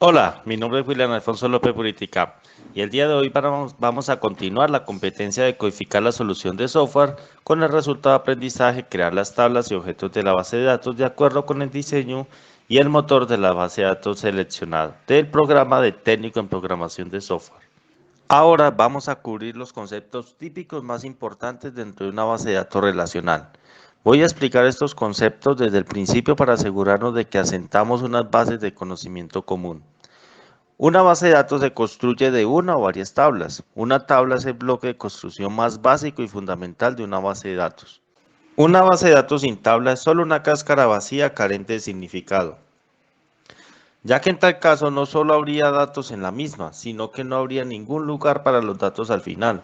Hola, mi nombre es William Alfonso López Puritica y el día de hoy vamos a continuar la competencia de codificar la solución de software con el resultado de aprendizaje, crear las tablas y objetos de la base de datos de acuerdo con el diseño y el motor de la base de datos seleccionada del programa de técnico en programación de software. Ahora vamos a cubrir los conceptos típicos más importantes dentro de una base de datos relacional. Voy a explicar estos conceptos desde el principio para asegurarnos de que asentamos unas bases de conocimiento común. Una base de datos se construye de una o varias tablas. Una tabla es el bloque de construcción más básico y fundamental de una base de datos. Una base de datos sin tabla es solo una cáscara vacía carente de significado, ya que en tal caso no solo habría datos en la misma, sino que no habría ningún lugar para los datos al final,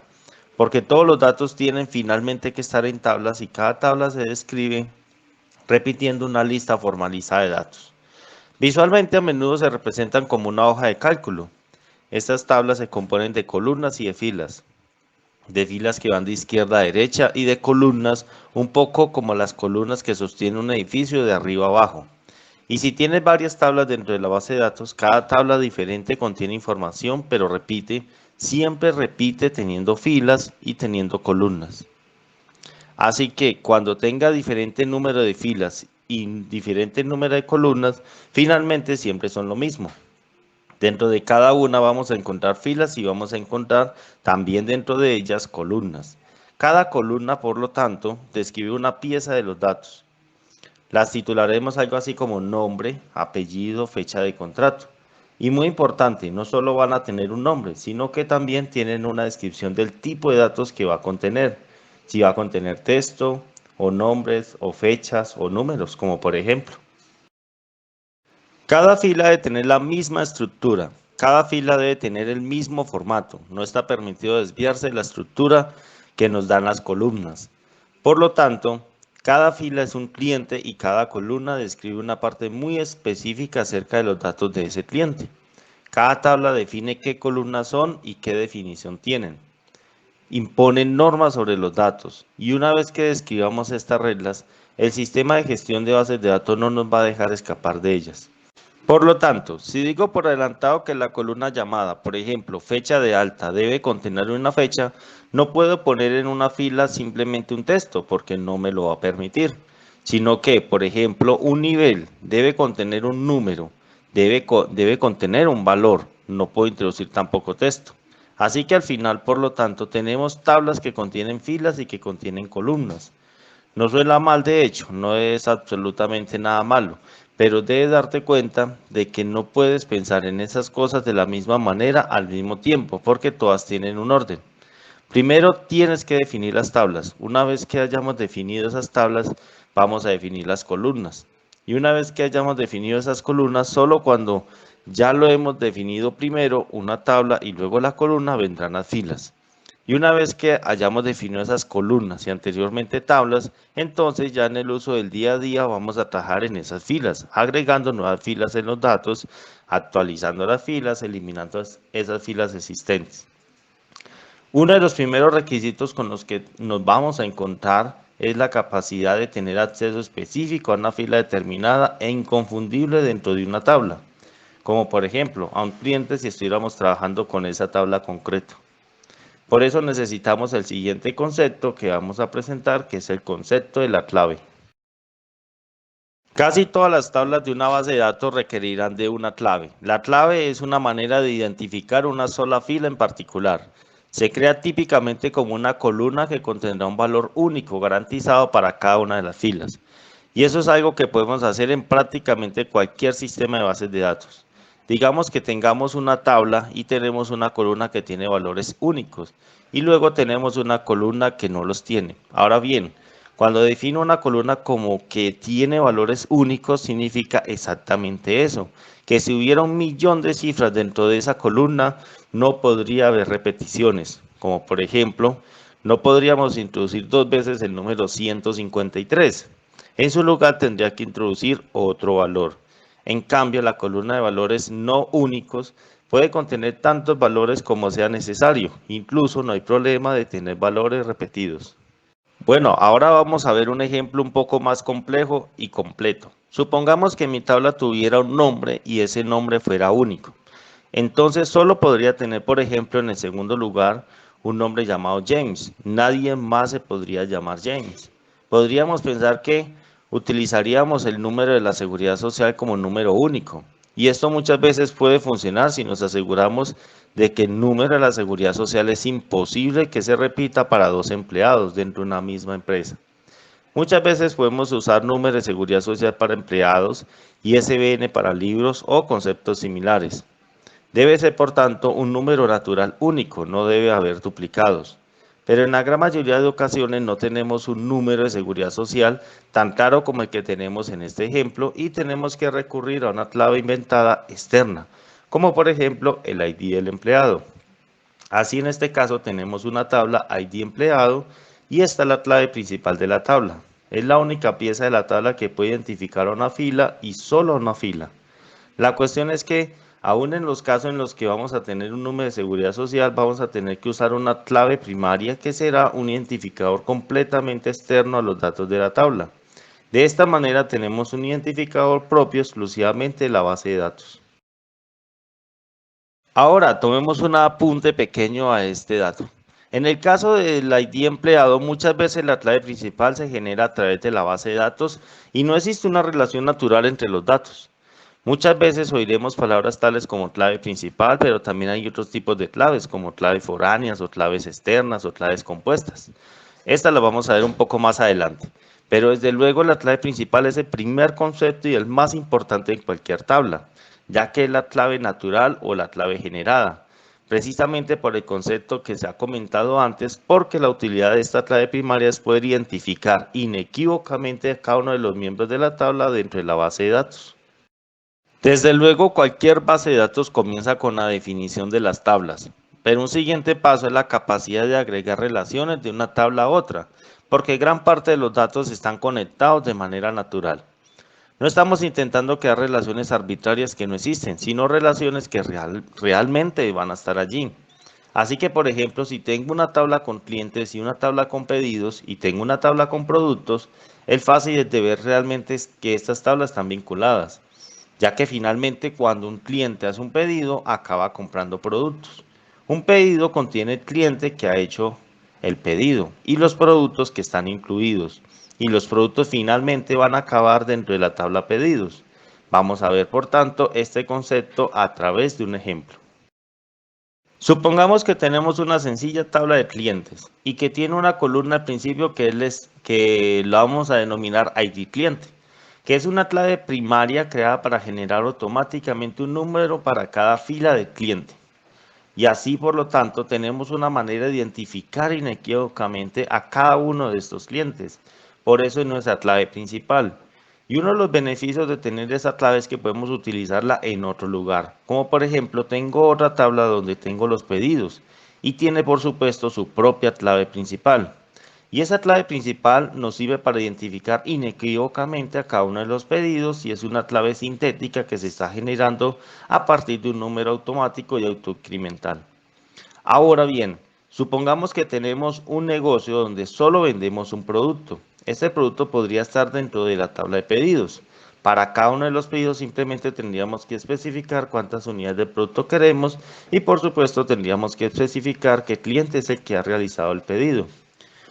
porque todos los datos tienen finalmente que estar en tablas y cada tabla se describe repitiendo una lista formalizada de datos. Visualmente a menudo se representan como una hoja de cálculo. Estas tablas se componen de columnas y de filas que van de izquierda a derecha y de columnas, un poco como las columnas que sostienen un edificio de arriba a abajo. Y si tienes varias tablas dentro de la base de datos, cada tabla diferente contiene información, pero siempre repite teniendo filas y teniendo columnas. Así que cuando tenga diferente número de filas y diferente número de columnas, finalmente siempre son lo mismo. Dentro de cada una vamos a encontrar filas y vamos a encontrar también dentro de ellas columnas. Cada columna, por lo tanto, describe una pieza de los datos. Las titularemos algo así como nombre, apellido, fecha de contrato. Y muy importante, no solo van a tener un nombre, sino que también tienen una descripción del tipo de datos que va a contener. Si va a contener texto, o nombres, o fechas, o números, como por ejemplo. Cada fila debe tener la misma estructura, cada fila debe tener el mismo formato, no está permitido desviarse de la estructura que nos dan las columnas. Por lo tanto, cada fila es un cliente y cada columna describe una parte muy específica acerca de los datos de ese cliente. Cada tabla define qué columnas son y qué definición tienen. Imponen normas sobre los datos y una vez que describamos estas reglas, el sistema de gestión de bases de datos no nos va a dejar escapar de ellas. Por lo tanto, si digo por adelantado que la columna llamada, por ejemplo, fecha de alta, debe contener una fecha, no puedo poner en una fila simplemente un texto porque no me lo va a permitir, sino que, por ejemplo, un nivel debe contener un número, debe contener un valor, no puedo introducir tampoco texto. Así que al final, por lo tanto, tenemos tablas que contienen filas y que contienen columnas. No suena mal de hecho, no es absolutamente nada malo, pero debes darte cuenta de que no puedes pensar en esas cosas de la misma manera al mismo tiempo, porque todas tienen un orden. Primero tienes que definir las tablas. Una vez que hayamos definido esas tablas, vamos a definir las columnas. Y una vez que hayamos definido esas columnas, solo cuando ya lo hemos definido primero una tabla y luego la columna vendrán las filas. Y una vez que hayamos definido esas columnas y anteriormente tablas, entonces ya en el uso del día a día vamos a trabajar en esas filas, agregando nuevas filas en los datos, actualizando las filas, eliminando esas filas existentes. Uno de los primeros requisitos con los que nos vamos a encontrar es la capacidad de tener acceso específico a una fila determinada e inconfundible dentro de una tabla, como por ejemplo a un cliente si estuviéramos trabajando con esa tabla concreta. Por eso necesitamos el siguiente concepto que vamos a presentar, que es el concepto de la clave. Casi todas las tablas de una base de datos requerirán de una clave. La clave es una manera de identificar una sola fila en particular. Se crea típicamente como una columna que contendrá un valor único garantizado para cada una de las filas. Y eso es algo que podemos hacer en prácticamente cualquier sistema de bases de datos. Digamos que tengamos una tabla y tenemos una columna que tiene valores únicos y luego tenemos una columna que no los tiene. Ahora bien, cuando defino una columna como que tiene valores únicos, significa exactamente eso, que si hubiera 1.000.000 de cifras dentro de esa columna, no podría haber repeticiones, como por ejemplo, no podríamos introducir dos veces el número 153. En su lugar tendría que introducir otro valor. En cambio, la columna de valores no únicos puede contener tantos valores como sea necesario, incluso no hay problema de tener valores repetidos. Bueno, ahora vamos a ver un ejemplo un poco más complejo y completo. Supongamos que mi tabla tuviera un nombre y ese nombre fuera único. Entonces solo podría tener, por ejemplo, en el segundo lugar, un nombre llamado James. Nadie más se podría llamar James. Podríamos pensar que utilizaríamos el número de la seguridad social como número único. Y esto muchas veces puede funcionar si nos aseguramos de que el número de la seguridad social es imposible que se repita para dos empleados dentro de una misma empresa. Muchas veces podemos usar números de seguridad social para empleados y SBN para libros o conceptos similares. Debe ser, por tanto, un número natural único, no debe haber duplicados. Pero en la gran mayoría de ocasiones no tenemos un número de seguridad social tan claro como el que tenemos en este ejemplo y tenemos que recurrir a una clave inventada externa, como por ejemplo el ID del empleado. Así en este caso tenemos una tabla ID empleado y esta es la clave principal de la tabla. Es la única pieza de la tabla que puede identificar a una fila y solo a una fila. La cuestión es que aún en los casos en los que vamos a tener un número de seguridad social, vamos a tener que usar una clave primaria que será un identificador completamente externo a los datos de la tabla. De esta manera tenemos un identificador propio exclusivamente de la base de datos. Ahora tomemos un apunte pequeño a este dato. En el caso del ID empleado, muchas veces la clave principal se genera a través de la base de datos y no existe una relación natural entre los datos. Muchas veces oiremos palabras tales como clave principal, pero también hay otros tipos de claves, como claves foráneas o claves externas o claves compuestas. Esta la vamos a ver un poco más adelante, pero desde luego la clave principal es el primer concepto y el más importante en cualquier tabla, ya que es la clave natural o la clave generada, precisamente por el concepto que se ha comentado antes, porque la utilidad de esta clave primaria es poder identificar inequívocamente a cada uno de los miembros de la tabla dentro de la base de datos. Desde luego, cualquier base de datos comienza con la definición de las tablas, pero un siguiente paso es la capacidad de agregar relaciones de una tabla a otra, porque gran parte de los datos están conectados de manera natural. No estamos intentando crear relaciones arbitrarias que no existen, sino relaciones que realmente van a estar allí. Así que, por ejemplo, si tengo una tabla con clientes y una tabla con pedidos y tengo una tabla con productos, el fácil de ver realmente es que estas tablas están vinculadas, ya que finalmente cuando un cliente hace un pedido, acaba comprando productos. Un pedido contiene el cliente que ha hecho el pedido y los productos que están incluidos. Y los productos finalmente van a acabar dentro de la tabla pedidos. Vamos a ver, por tanto, este concepto a través de un ejemplo. Supongamos que tenemos una sencilla tabla de clientes y que tiene una columna al principio que la vamos a denominar ID cliente, que es una clave primaria creada para generar automáticamente un número para cada fila de cliente. Y así, por lo tanto, tenemos una manera de identificar inequívocamente a cada uno de estos clientes. Por eso es nuestra clave principal. Y uno de los beneficios de tener esa clave es que podemos utilizarla en otro lugar. Como por ejemplo, tengo otra tabla donde tengo los pedidos y tiene por supuesto su propia clave principal. Y esa clave principal nos sirve para identificar inequívocamente a cada uno de los pedidos y es una clave sintética que se está generando a partir de un número automático y autoincremental. Ahora bien, supongamos que tenemos un negocio donde solo vendemos un producto. Este producto podría estar dentro de la tabla de pedidos. Para cada uno de los pedidos simplemente tendríamos que especificar cuántas unidades de producto queremos y por supuesto tendríamos que especificar qué cliente es el que ha realizado el pedido.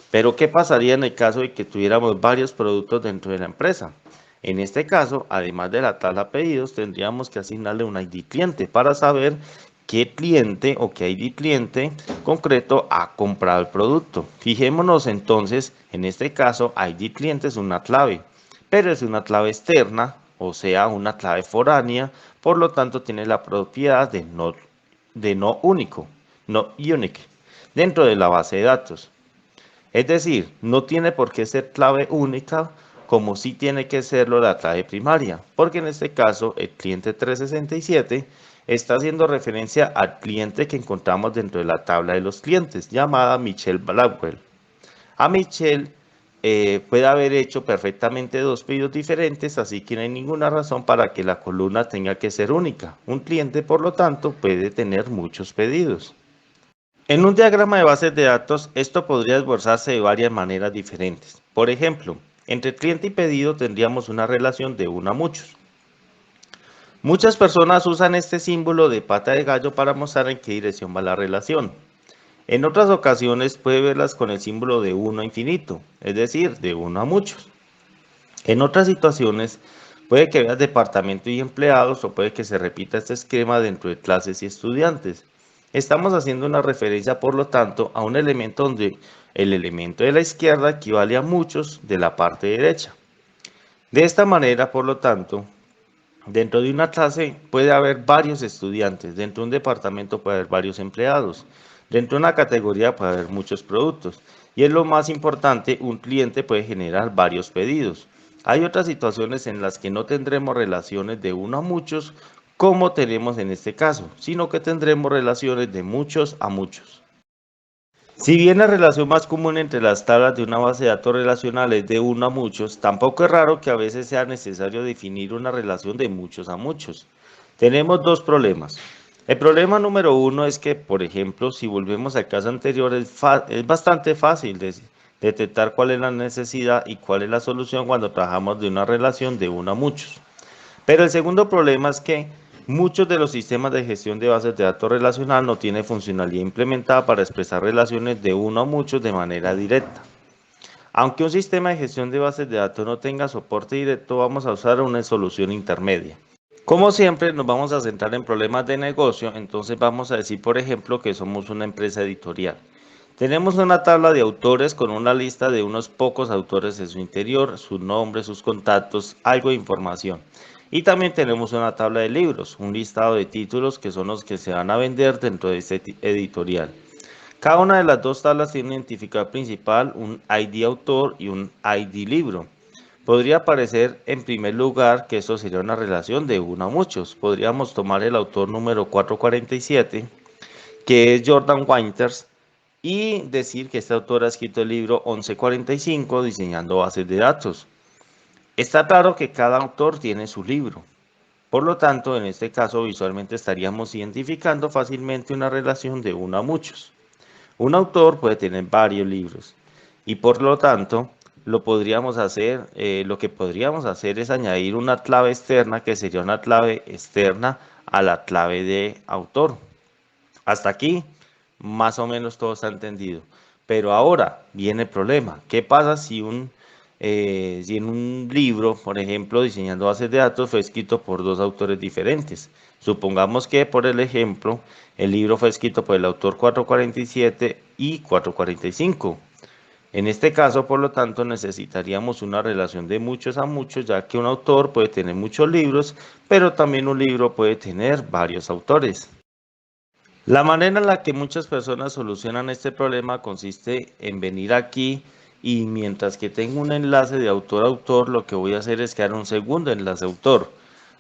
Pero ¿qué pasaría en el caso de que tuviéramos varios productos dentro de la empresa? En este caso, además de la tabla pedidos, tendríamos que asignarle un ID cliente para saber qué cliente o qué ID cliente concreto ha comprado el producto. Fijémonos entonces, en este caso, ID cliente es una clave, pero es una clave externa, o sea, una clave foránea, por lo tanto tiene la propiedad de no único, no unique, dentro de la base de datos. Es decir, no tiene por qué ser clave única como sí tiene que serlo la clave primaria, porque en este caso el cliente 367 está haciendo referencia al cliente que encontramos dentro de la tabla de los clientes, llamada Michelle Blackwell. A Michelle puede haber hecho perfectamente dos pedidos diferentes, así que no hay ninguna razón para que la columna tenga que ser única. Un cliente, por lo tanto, puede tener muchos pedidos. En un diagrama de bases de datos, esto podría esbozarse de varias maneras diferentes. Por ejemplo, entre cliente y pedido tendríamos una relación de uno a muchos. Muchas personas usan este símbolo de pata de gallo para mostrar en qué dirección va la relación. En otras ocasiones puede verlas con el símbolo de uno a infinito, es decir, de uno a muchos. En otras situaciones puede que veas departamento y empleados o puede que se repita este esquema dentro de clases y estudiantes. Estamos haciendo una referencia, por lo tanto, a un elemento donde el elemento de la izquierda equivale a muchos de la parte derecha. De esta manera, por lo tanto, dentro de una clase puede haber varios estudiantes, dentro de un departamento puede haber varios empleados, dentro de una categoría puede haber muchos productos y es lo más importante, un cliente puede generar varios pedidos. Hay otras situaciones en las que no tendremos relaciones de uno a muchos como tenemos en este caso, sino que tendremos relaciones de muchos a muchos. Si bien la relación más común entre las tablas de una base de datos relacional es de uno a muchos, tampoco es raro que a veces sea necesario definir una relación de muchos a muchos. Tenemos dos problemas. El problema número uno es que, por ejemplo, si volvemos al caso anterior, es bastante fácil detectar cuál es la necesidad y cuál es la solución cuando trabajamos de una relación de uno a muchos. Pero el segundo problema es que muchos de los sistemas de gestión de bases de datos relacional no tienen funcionalidad implementada para expresar relaciones de uno a muchos de manera directa. Aunque un sistema de gestión de bases de datos no tenga soporte directo, vamos a usar una solución intermedia. Como siempre, nos vamos a centrar en problemas de negocio, entonces vamos a decir, por ejemplo, que somos una empresa editorial. Tenemos una tabla de autores con una lista de unos pocos autores en su interior, su nombre, sus contactos, algo de información. Y también tenemos una tabla de libros, un listado de títulos que son los que se van a vender dentro de este editorial. Cada una de las dos tablas tiene un identificador principal, un ID autor y un ID libro. Podría parecer en primer lugar que esto sería una relación de uno a muchos. Podríamos tomar el autor número 447, que es Jordan Winters, y decir que este autor ha escrito el libro 1145, Diseñando Bases de Datos. Está claro que cada autor tiene su libro. Por lo tanto, en este caso visualmente estaríamos identificando fácilmente una relación de uno a muchos. Un autor puede tener varios libros y por lo tanto lo que podríamos hacer es añadir una clave externa que sería una clave externa a la clave de autor. Hasta aquí, más o menos todo está entendido. Pero ahora viene el problema. ¿Qué pasa si en un libro, por ejemplo, diseñando bases de datos, fue escrito por dos autores diferentes? Supongamos que, por el ejemplo, el libro fue escrito por el autor 447 y 445. En este caso, por lo tanto, necesitaríamos una relación de muchos a muchos, ya que un autor puede tener muchos libros, pero también un libro puede tener varios autores. La manera en la que muchas personas solucionan este problema consiste en venir aquí y mientras que tengo un enlace de autor a autor, lo que voy a hacer es crear un segundo enlace autor.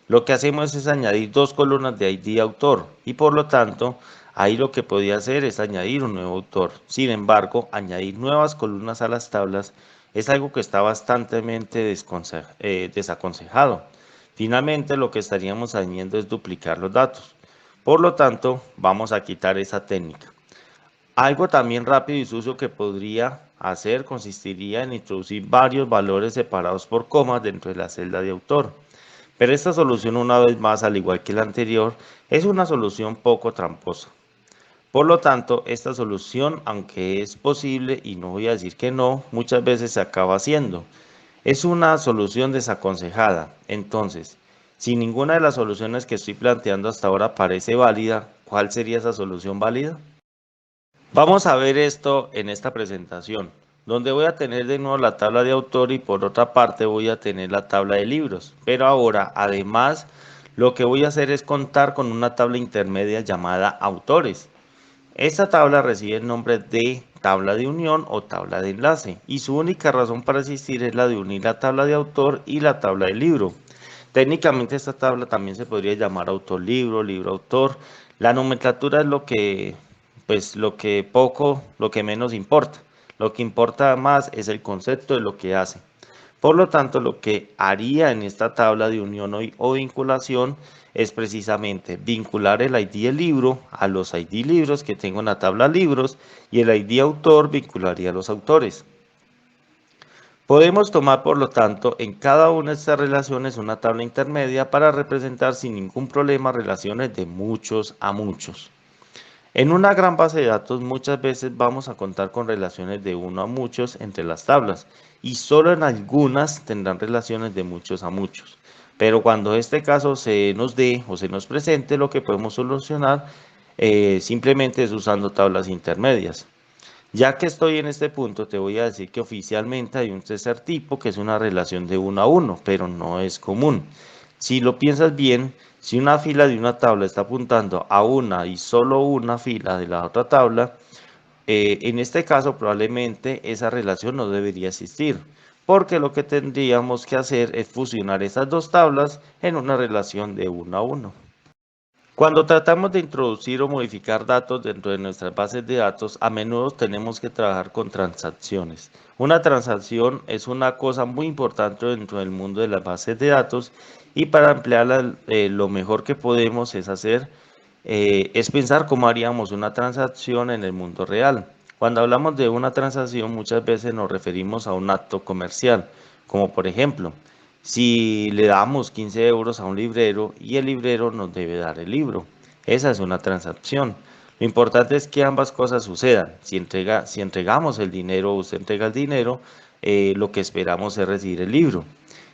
Lo que hacemos es añadir dos columnas de ID autor y por lo tanto ahí lo que podía hacer es añadir un nuevo autor. Sin embargo, añadir nuevas columnas a las tablas es algo que está bastante desaconsejado. Finalmente, lo que estaríamos haciendo es duplicar los datos. Por lo tanto, vamos a quitar esa técnica. Algo también rápido y sucio que podría hacer consistiría en introducir varios valores separados por comas dentro de la celda de autor. Pero esta solución, una vez más, al igual que la anterior, es una solución poco tramposa. Por lo tanto, esta solución, aunque es posible, y no voy a decir que no, muchas veces se acaba haciendo. Es una solución desaconsejada. Entonces, si ninguna de las soluciones que estoy planteando hasta ahora parece válida, ¿cuál sería esa solución válida? Vamos a ver esto en esta presentación, donde voy a tener de nuevo la tabla de autor y por otra parte voy a tener la tabla de libros. Pero ahora, además, lo que voy a hacer es contar con una tabla intermedia llamada autores. Esta tabla recibe el nombre de tabla de unión o tabla de enlace y su única razón para existir es la de unir la tabla de autor y la tabla de libro. Técnicamente esta tabla también se podría llamar autor-libro, libro-autor. La nomenclatura es lo que menos importa. Lo que importa más es el concepto de lo que hace. Por lo tanto, lo que haría en esta tabla de unión o vinculación es precisamente vincular el ID del libro a los ID libros que tengo en la tabla libros y el ID autor vincularía a los autores. Podemos tomar, por lo tanto, en cada una de estas relaciones una tabla intermedia para representar sin ningún problema relaciones de muchos a muchos. En una gran base de datos muchas veces vamos a contar con relaciones de uno a muchos entre las tablas y solo en algunas tendrán relaciones de muchos a muchos. Pero cuando este caso se nos dé o se nos presente, lo que podemos solucionar simplemente es usando tablas intermedias. Ya que estoy en este punto, te voy a decir que oficialmente hay un tercer tipo que es una relación de uno a uno, pero no es común. Si lo piensas bien, si una fila de una tabla está apuntando a una y solo una fila de la otra tabla, en este caso probablemente esa relación no debería existir, porque lo que tendríamos que hacer es fusionar esas dos tablas en una relación de uno a uno. Cuando tratamos de introducir o modificar datos dentro de nuestras bases de datos, a menudo tenemos que trabajar con transacciones. Una transacción es una cosa muy importante dentro del mundo de las bases de datos y para emplearla lo mejor que podemos es pensar cómo haríamos una transacción en el mundo real. Cuando hablamos de una transacción muchas veces nos referimos a un acto comercial, como por ejemplo, si le damos 15 euros a un librero y el librero nos debe dar el libro. Esa es una transacción. Lo importante es que ambas cosas sucedan. Si entregamos el dinero o usted entrega el dinero, lo que esperamos es recibir el libro.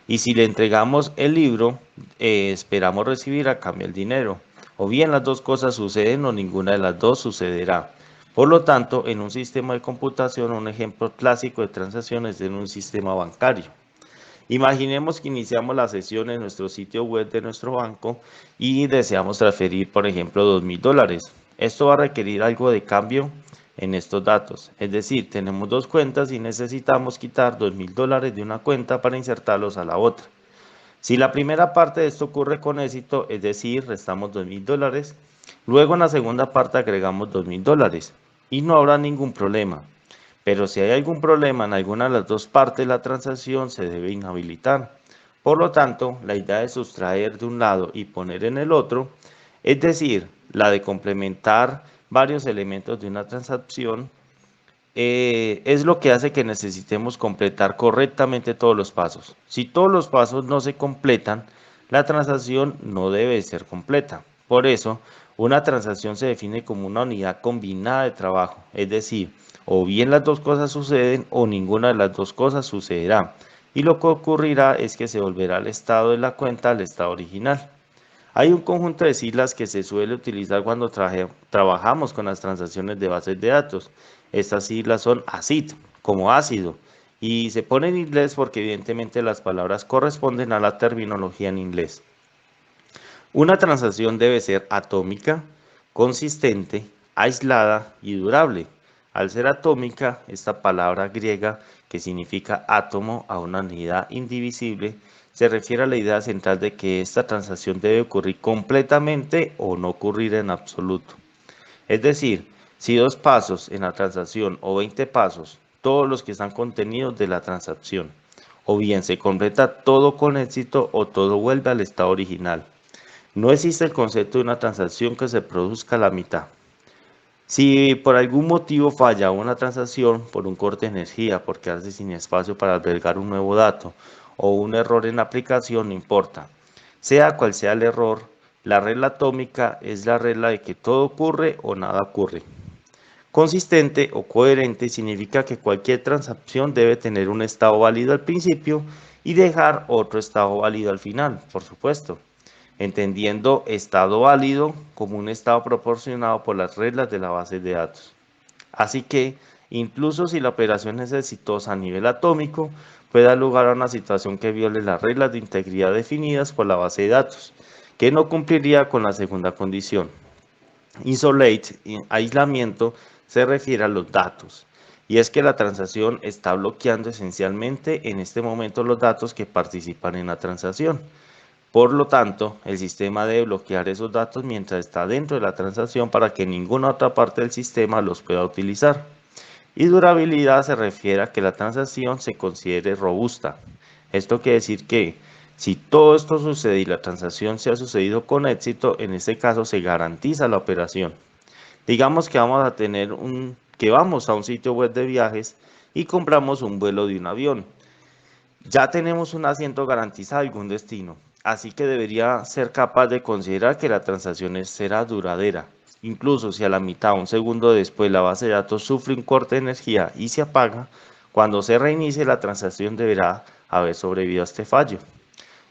Y si le entregamos el libro, esperamos recibir a cambio el dinero. O bien las dos cosas suceden o ninguna de las dos sucederá. Por lo tanto, en un sistema de computación, un ejemplo clásico de transacciones es en un sistema bancario. Imaginemos que iniciamos la sesión en nuestro sitio web de nuestro banco y deseamos transferir, por ejemplo, $2.000. Esto va a requerir algo de cambio en estos datos. Es decir, tenemos dos cuentas y necesitamos quitar $2.000 de una cuenta para insertarlos a la otra. Si la primera parte de esto ocurre con éxito, es decir, restamos $2.000, luego en la segunda parte agregamos $2.000 y no habrá ningún problema. Pero si hay algún problema en alguna de las dos partes, la transacción se debe inhabilitar. Por lo tanto, la idea de sustraer de un lado y poner en el otro, es decir, la de complementar varios elementos de una transacción, es lo que hace que necesitemos completar correctamente todos los pasos. Si todos los pasos no se completan, la transacción no debe ser completa. Por eso, una transacción se define como una unidad combinada de trabajo, es decir, o bien las dos cosas suceden o ninguna de las dos cosas sucederá. Y lo que ocurrirá es que se volverá el estado de la cuenta al estado original. Hay un conjunto de siglas que se suele utilizar cuando trabajamos con las transacciones de bases de datos. Estas siglas son ACID, como ácido, y se pone en inglés porque evidentemente las palabras corresponden a la terminología en inglés. Una transacción debe ser atómica, consistente, aislada y durable. Al ser atómica, esta palabra griega que significa átomo a una unidad indivisible, se refiere a la idea central de que esta transacción debe ocurrir completamente o no ocurrir en absoluto. Es decir, si dos pasos en la transacción o 20 pasos, todos los que están contenidos de la transacción, o bien se completa todo con éxito o todo vuelve al estado original. No existe el concepto de una transacción que se produzca a la mitad. Si por algún motivo falla una transacción por un corte de energía, por quedarse sin espacio para albergar un nuevo dato o un error en la aplicación, no importa. Sea cual sea el error, la regla atómica es la regla de que todo ocurre o nada ocurre. Consistente o coherente significa que cualquier transacción debe tener un estado válido al principio y dejar otro estado válido al final, por supuesto, entendiendo estado válido como un estado proporcionado por las reglas de la base de datos. Así que, incluso si la operación es exitosa a nivel atómico, puede dar lugar a una situación que viole las reglas de integridad definidas por la base de datos, que no cumpliría con la segunda condición. Isolate, aislamiento, se refiere a los datos. Y es que la transacción está bloqueando esencialmente en este momento los datos que participan en la transacción. Por lo tanto, el sistema debe bloquear esos datos mientras está dentro de la transacción para que ninguna otra parte del sistema los pueda utilizar. Y durabilidad se refiere a que la transacción se considere robusta. Esto quiere decir que si todo esto sucede y la transacción se ha sucedido con éxito, en este caso se garantiza la operación. Digamos que vamos a un sitio web de viajes y compramos un vuelo de un avión. Ya tenemos un asiento garantizado en algún destino, así que debería ser capaz de considerar que la transacción será duradera. Incluso si a la mitad, un segundo después, la base de datos sufre un corte de energía y se apaga, cuando se reinicie la transacción deberá haber sobrevivido a este fallo.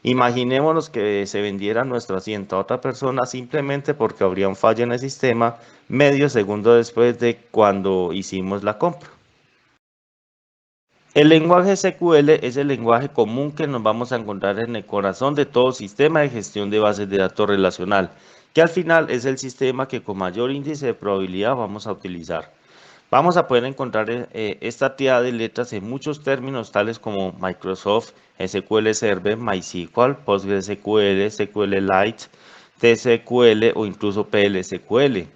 Imaginémonos que se vendiera nuestro asiento a otra persona simplemente porque habría un fallo en el sistema medio segundo después de cuando hicimos la compra. El lenguaje SQL es el lenguaje común que nos vamos a encontrar en el corazón de todo sistema de gestión de bases de datos relacional, que al final es el sistema que con mayor índice de probabilidad vamos a utilizar. Vamos a poder encontrar esta tirada de letras en muchos términos tales como Microsoft SQL Server, MySQL, PostgreSQL, SQLite, TSQL o incluso PLSQL.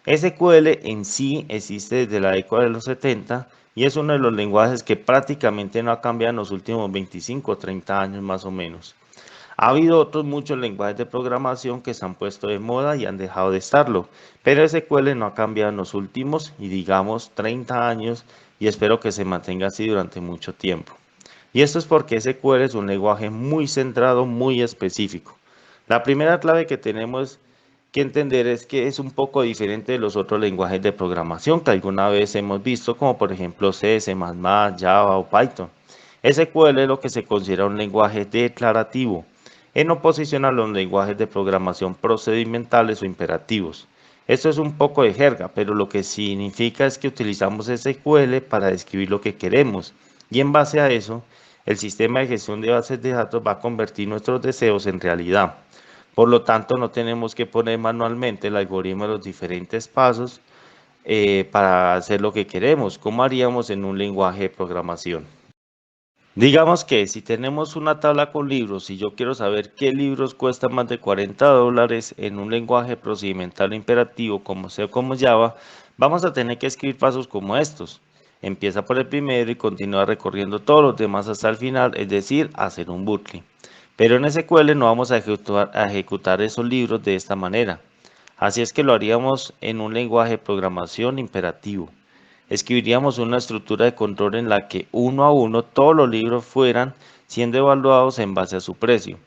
SQL en sí existe desde la década de los 70 y es uno de los lenguajes que prácticamente no ha cambiado en los últimos 25 o 30 años más o menos. Ha habido otros muchos lenguajes de programación que se han puesto de moda y han dejado de estarlo, pero SQL no ha cambiado en los últimos y digamos 30 años y espero que se mantenga así durante mucho tiempo. Y esto es porque SQL es un lenguaje muy centrado, muy específico. La primera clave que tenemos que entender es que es un poco diferente de los otros lenguajes de programación que alguna vez hemos visto, como por ejemplo C, C++, Java o Python. SQL es lo que se considera un lenguaje declarativo, en oposición a los lenguajes de programación procedimentales o imperativos. Esto es un poco de jerga, pero lo que significa es que utilizamos SQL para describir lo que queremos y en base a eso, el sistema de gestión de bases de datos va a convertir nuestros deseos en realidad. Por lo tanto, no tenemos que poner manualmente el algoritmo de los diferentes pasos para hacer lo que queremos, como haríamos en un lenguaje de programación. Digamos que si tenemos una tabla con libros y yo quiero saber qué libros cuestan más de $40 en un lenguaje procedimental imperativo como C o como Java, vamos a tener que escribir pasos como estos. Empieza por el primero y continúa recorriendo todos los demás hasta el final, es decir, hacer un bucle. Pero en SQL no vamos a ejecutar esos libros de esta manera. Así es que lo haríamos en un lenguaje de programación imperativo. Escribiríamos una estructura de control en la que uno a uno todos los libros fueran siendo evaluados en base a su precio.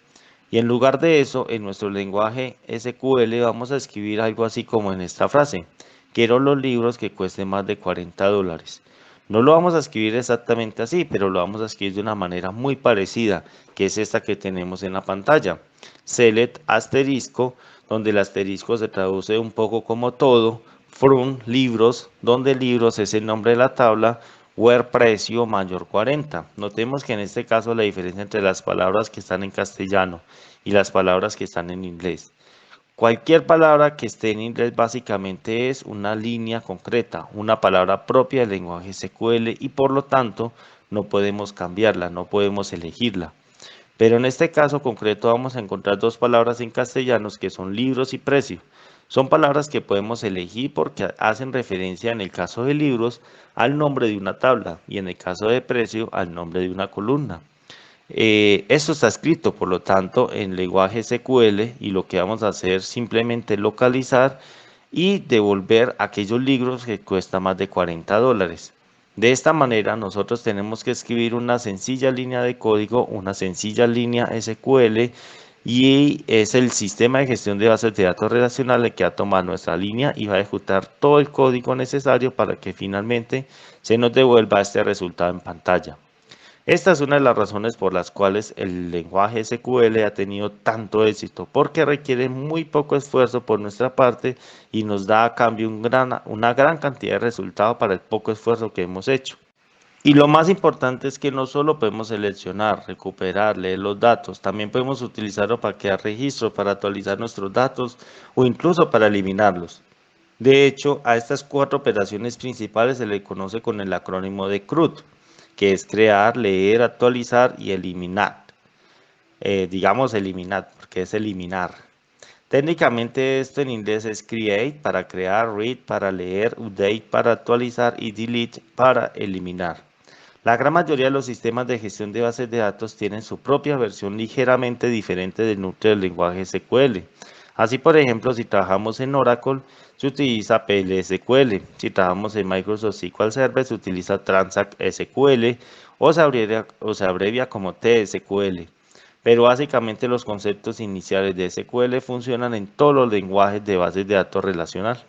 Y en lugar de eso, en nuestro lenguaje SQL vamos a escribir algo así como en esta frase. Quiero los libros que cuesten más de $40. No lo vamos a escribir exactamente así, pero lo vamos a escribir de una manera muy parecida, que es esta que tenemos en la pantalla. Select asterisco, donde el asterisco se traduce un poco como todo, from libros, donde libros es el nombre de la tabla, where precio mayor 40. Notemos que en este caso la diferencia entre las palabras que están en castellano y las palabras que están en inglés. Cualquier palabra que esté en inglés básicamente es una línea concreta, una palabra propia del lenguaje SQL y por lo tanto no podemos cambiarla, no podemos elegirla. Pero en este caso concreto vamos a encontrar dos palabras en castellanos que son libros y precio. Son palabras que podemos elegir porque hacen referencia en el caso de libros al nombre de una tabla y en el caso de precio al nombre de una columna. Esto está escrito, por lo tanto, en lenguaje SQL y lo que vamos a hacer es simplemente localizar y devolver aquellos libros que cuestan más de $40. De esta manera, nosotros tenemos que escribir una sencilla línea de código, una sencilla línea SQL y es el sistema de gestión de bases de datos relacionales que va a tomar nuestra línea y va a ejecutar todo el código necesario para que finalmente se nos devuelva este resultado en pantalla. Esta es una de las razones por las cuales el lenguaje SQL ha tenido tanto éxito, porque requiere muy poco esfuerzo por nuestra parte y nos da a cambio una gran cantidad de resultados para el poco esfuerzo que hemos hecho. Y lo más importante es que no solo podemos seleccionar, recuperar, leer los datos, también podemos utilizarlo para crear registros, para actualizar nuestros datos o incluso para eliminarlos. De hecho, a estas cuatro operaciones principales se le conoce con el acrónimo de CRUD, que es crear, leer, actualizar y eliminar. Digamos eliminar, porque es eliminar. Técnicamente esto en inglés es create para crear, read para leer, update para actualizar y delete para eliminar. La gran mayoría de los sistemas de gestión de bases de datos tienen su propia versión ligeramente diferente del núcleo del lenguaje SQL. Así, por ejemplo, si trabajamos en Oracle, se utiliza PLSQL. Si trabajamos en Microsoft SQL Server, se utiliza Transact SQL o se abrevia como TSQL. Pero básicamente los conceptos iniciales de SQL funcionan en todos los lenguajes de bases de datos relacional.